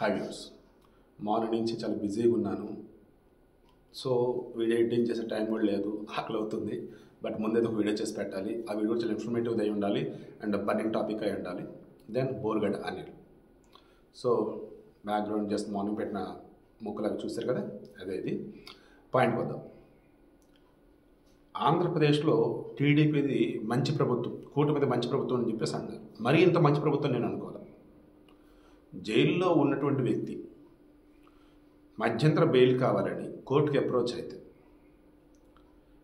Hi views, morning నుంచి చాలా బిజీగా ఉన్నాను. సో వీడియో ఎడిటింగ్ చేసే టైం కూడా లేదు, ఆకలి అవుతుంది. బట్ ముందైతే ఒక వీడియో చేసి పెట్టాలి. ఆ వీడియో చాలా ఇన్ఫర్మేటివ్ అయి ఉండాలి అండ్ బర్నింగ్ టాపిక్ అయి ఉండాలి. Then Borugadda Anil. So background just morning పెట్టిన ముక్కలాగా చూశారు కదా, అదే ఇది. పాయింట్ వద్దాం. ఆంధ్రప్రదేశ్లో టీడీపీది మంచి ప్రభుత్వం, కూటమిది మంచి ప్రభుత్వం అని చెప్పేసి అన్నారు. మరీ ఇంత మంచి ప్రభుత్వం నేను అనుకోవాలి. జైల్లో ఉన్నటువంటి వ్యక్తి మధ్యంతర బెయిల్ కావాలని కోర్టుకి అప్రోచ్ అయితే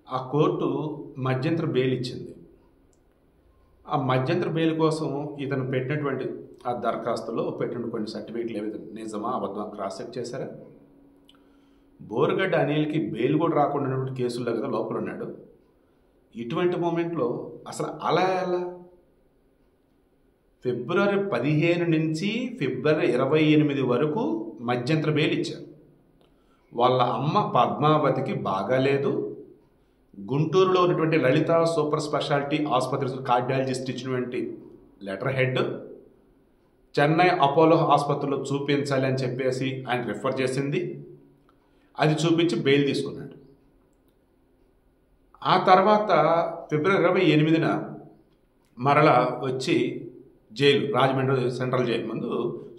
ఆ కోర్టు మధ్యంతర బెయిల్ ఇచ్చింది. ఆ మధ్యంతర బెయిల్ కోసం ఇతను పెట్టినటువంటి ఆ దరఖాస్తులో పెట్టిన కొన్ని సర్టిఫికేట్లు ఏవైతే నిజమా అబద్ధమా క్రాస్ చెక్ చేశారా? బోర్గడ్డ అనిల్కి బెయిల్ కూడా రాకుండా ఉన్నటువంటి కేసుల్లో కదా లోపల ఉన్నాడు. ఇటువంటి మూమెంట్లో అసలు అలా ఎలా ఫిబ్రవరి 15 నుంచి ఫిబ్రవరి 28 వరకు మధ్యంతర బెయిల్ ఇచ్చారు. వాళ్ళ అమ్మ పద్మావతికి బాగాలేదు. గుంటూరులో ఉన్నటువంటి లలిత సూపర్ స్పెషాలిటీ ఆసుపత్రి కార్డియాలజిస్ట్ ఇచ్చినటువంటి లెటర్ హెడ్ చెన్నై అపోలో ఆసుపత్రిలో చూపించాలి అని చెప్పేసి ఆయన రిఫర్ చేసింది. అది చూపించి బెయిల్ తీసుకున్నాడు. ఆ తర్వాత ఫిబ్రవరి 28న మరలా వచ్చి జైలు, రాజమండ్రి సెంట్రల్ జైలు ముందు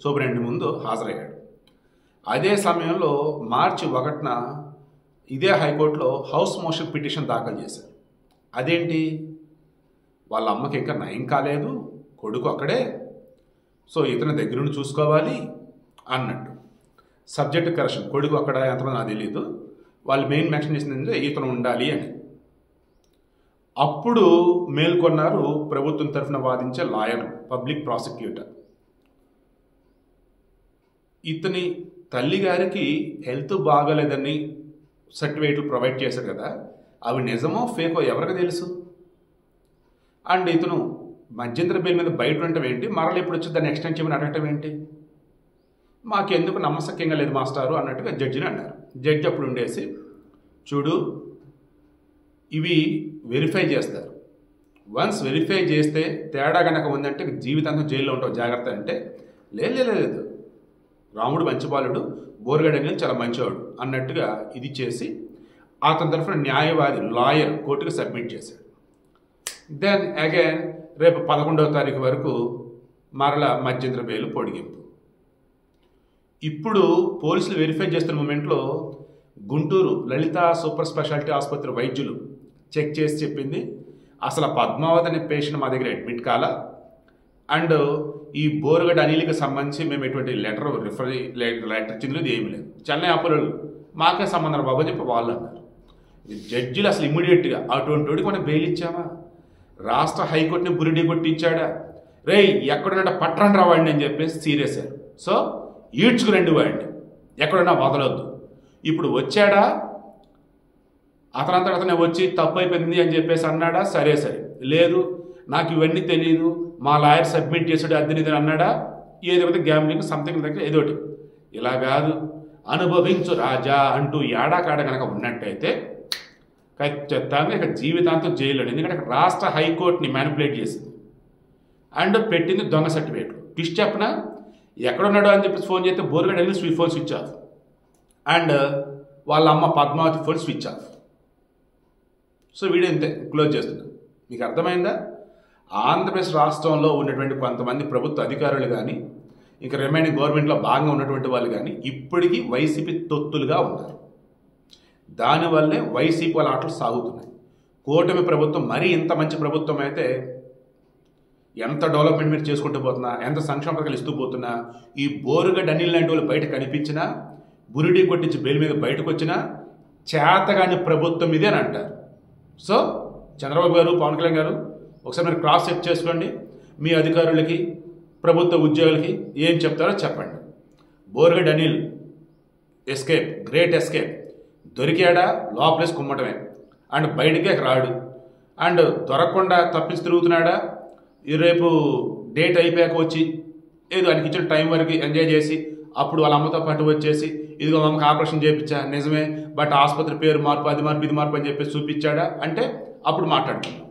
సూపరింటెండెంట్ ముందు హాజరయ్యాడు. అదే సమయంలో మార్చి 1న ఇదే హైకోర్టులో హౌస్ మోషన్ పిటిషన్ దాఖలు చేశారు. అదేంటి, వాళ్ళ అమ్మకి ఇంకా నయం కాలేదు, కొడుకు అక్కడే, సో ఇతని దగ్గర నుండి చూసుకోవాలి అన్నట్టు. సబ్జెక్ట్ కరెక్షన్, కొడుకు అక్కడ ఎంతమంది నాకు తెలియదు, వాళ్ళు మెయిన్ మెన్షన్ చేసింది ఇతను ఉండాలి అని. అప్పుడు మేల్కొన్నారు ప్రభుత్వం తరఫున వాదించే లాయర్లు, పబ్లిక్ ప్రాసిక్యూటర్. ఇతని తల్లిగారికి హెల్త్ బాగలేదని సర్టిఫికేట్లు ప్రొవైడ్ చేశారు కదా, అవి నిజమో ఫేకో ఎవరికి తెలుసు? అండ్ ఇతను మధ్యంతర బెయిల్ మీద బయట ఉండటం ఏంటి, మరలా ఇప్పుడు వచ్చి దాన్ని ఎక్స్టెండ్ చేయమని అడగటం ఏంటి? మాకెందుకు నమ్మశక్యంగా లేదు మాస్టారు అన్నట్టుగా జడ్జిని అన్నారు. జడ్జి అప్పుడు ఉండేసి, చూడు ఇవి వెరిఫై చేస్తారు, వన్స్ వెరిఫై చేస్తే తేడా కనుక ఉందంటే జీవితాంతం జైల్లో ఉంటావు, జాగ్రత్త అంటే లేదు రాముడు మంచి బాలుడు, బోర్గడ్డ అనిల్ చాలా మంచివాడు అన్నట్టుగా ఇది చేసి అతని తరఫున న్యాయవాది లాయర్ కోర్టుకు సబ్మిట్ చేశాడు. దెన్ అగైన్ రేపు 11వ తారీఖు వరకు మరలా మధ్యంతర బెయిల్ పొడిగింపు. ఇప్పుడు పోలీసులు వెరిఫై చేస్తున్న మూమెంట్లో గుంటూరు లలిత సూపర్ స్పెషాలిటీ ఆసుపత్రి వైద్యులు చెక్ చేసి చెప్పింది, అసలు పద్మావతి అనే పేషెంట్ మా దగ్గర అడ్మిట్ కాలా, అండ్ ఈ బోర్గడ్డ అనిల్కి సంబంధించి మేము ఎటువంటి లెటర్ చెందినది ఏమి లేదు, చెన్నై అపోలో మాకే సంబంధం బాబు అని చెప్పి వాళ్ళు అన్నారు. జడ్జిలు అసలు ఇమ్మీడియట్గా అటువంటి వాడికి మనం బెయిల్ ఇచ్చామా? రాష్ట్ర హైకోర్టుని బురిడి కొట్టించాడా? రేయ్ ఎక్కడున్నా పట్టణం రావాడిని అని చెప్పేసి సీరియస్ అయ్యారు. సో ఈడ్చుకురండి వాడిని, ఎక్కడున్నా వదలొద్దు. ఇప్పుడు వచ్చాడా, అతనంతట అతనే వచ్చి తప్పు అయిపోయింది అని చెప్పేసి అన్నాడా? సరే లేదు నాకు ఇవన్నీ తెలియదు, మా లాయర్ సబ్మిట్ చేసాడు అది ఇది అన్నాడా? ఏదైతే గ్యామ్లింగ్ సంథింగ్ దగ్గర ఏదోటి. ఇలా కాదు, అనుభవించు రాజా అంటూ ఏడాకాడ కనుక ఉన్నట్టయితే ఖచ్చితంగా ఇక జీవితాంతం జైల్లో. ఎందుకంటే రాష్ట్ర హైకోర్టుని మ్యానిపులేట్ చేసింది అండ్ పెట్టింది దొంగ సర్టిఫికేట్లు. ట్విస్ట్ చెప్పిన ఎక్కడున్నాడో అని చెప్పేసి ఫోన్ చేస్తే Borgadda Anil phone switch off and వాళ్ళ అమ్మ Padmavathi phone switch off. So video ఇంతే, క్లోజ్ చేస్తున్నాను. మీకు అర్థమైందా? ఆంధ్రప్రదేశ్ రాష్ట్రంలో ఉన్నటువంటి కొంతమంది ప్రభుత్వ అధికారులు కానీ ఇంకా రిమైనింగ్ గవర్నమెంట్లో భాగంగా ఉన్నటువంటి వాళ్ళు కానీ ఇప్పటికీ వైసీపీ తొత్తులుగా ఉన్నారు. దానివల్లే వైసీపీ వాళ్ళ ఆటలు సాగుతున్నాయి. కూటమి ప్రభుత్వం మరీ ఇంత మంచి ప్రభుత్వం అయితే ఎంత డెవలప్మెంట్ మీరు చేసుకుంటూ పోతున్నా, ఎంత సంక్షేమ పథకాలు ఇస్తూ పోతున్నా, ఈ బోరుగడ్డ అనిల్ లాంటి వాళ్ళు బయట కనిపించినా, బురిడి కొట్టించి బెయిల్ మీద బయటకు వచ్చినా చేతగాని ప్రభుత్వం ఇదే అని అంటారు. సో చంద్రబాబు గారు, పవన్ కళ్యాణ్ గారు ఒకసారి మీరు క్రాస్ చెక్ చేసుకోండి. మీ అధికారులకి, ప్రభుత్వ ఉద్యోగులకి ఏం చెప్తారో చెప్పండి. Borugadda Anil escape, great escape. దొరికాడా లోపలేసి కుమ్మటమే అండ్ బయటికే రాడు. అండ్ దొరకకుండా తప్పించి తిరుగుతున్నాడా, రేపు డేట్ అయిపోయాక వచ్చి ఏదో ఆయనకి ఇచ్చిన టైం వరకు ఎంజాయ్ చేసి అప్పుడు వాళ్ళ అమ్మతో పాటు వచ్చేసి ఇదిగో అమ్మకి ఆపరేషన్ చేయించా నిజమే, బట్ ఆసుపత్రి పేరు మార్పు, అది మార్పు, ఇది మార్పు అని చెప్పేసి చూపించాడా అంటే అప్పుడు మాట్లాడుతున్నాం.